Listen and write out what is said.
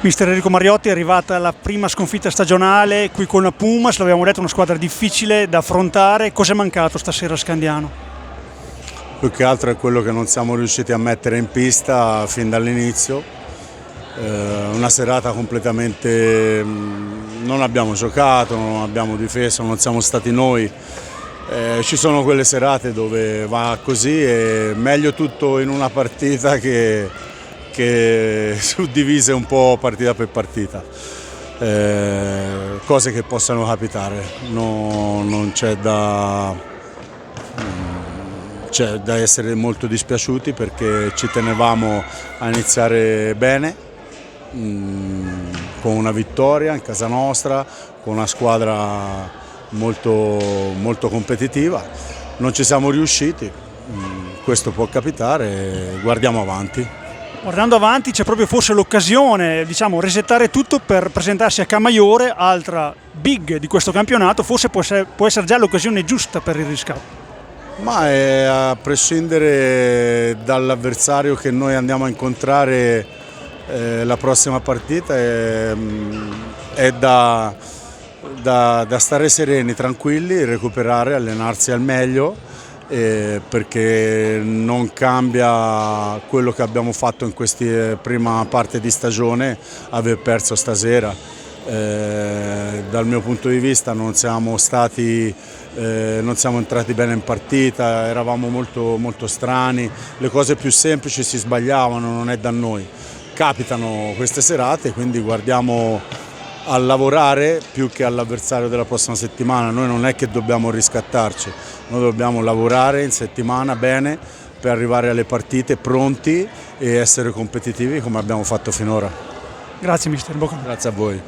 Mister Enrico Mariotti, è arrivata la prima sconfitta stagionale qui con la Pumas, l'abbiamo detto, una squadra difficile da affrontare. Cosa è mancato stasera a Scandiano? Più che altro è quello che non siamo riusciti a mettere in pista fin dall'inizio. Una serata completamente, non abbiamo giocato, non abbiamo difeso, non siamo stati noi. Ci sono quelle serate dove va così, è meglio tutto in una partita che suddivise un po' partita per partita. Cose che possano capitare, non c'è da essere molto dispiaciuti perché ci tenevamo a iniziare bene, con una vittoria in casa nostra, con una squadra molto competitiva. Non ci siamo riusciti, questo può capitare, guardiamo avanti. Guardando avanti c'è proprio forse l'occasione, diciamo, resettare tutto per presentarsi a Camaiore, altra big di questo campionato, forse può essere già l'occasione giusta per il riscatto. Ma a prescindere dall'avversario che noi andiamo a incontrare la prossima partita è da stare sereni, tranquilli, recuperare, allenarsi al meglio, perché non cambia quello che abbiamo fatto in questa prima parte di stagione aver perso stasera. Dal mio punto di vista non siamo entrati bene in partita, eravamo molto strani, le cose più semplici si sbagliavano, non è da noi. Capitano queste serate, quindi guardiamo a lavorare più che all'avversario della prossima settimana. Noi non è che dobbiamo riscattarci, noi dobbiamo lavorare in settimana bene per arrivare alle partite pronti e essere competitivi come abbiamo fatto finora. Grazie mister, Grazie a voi.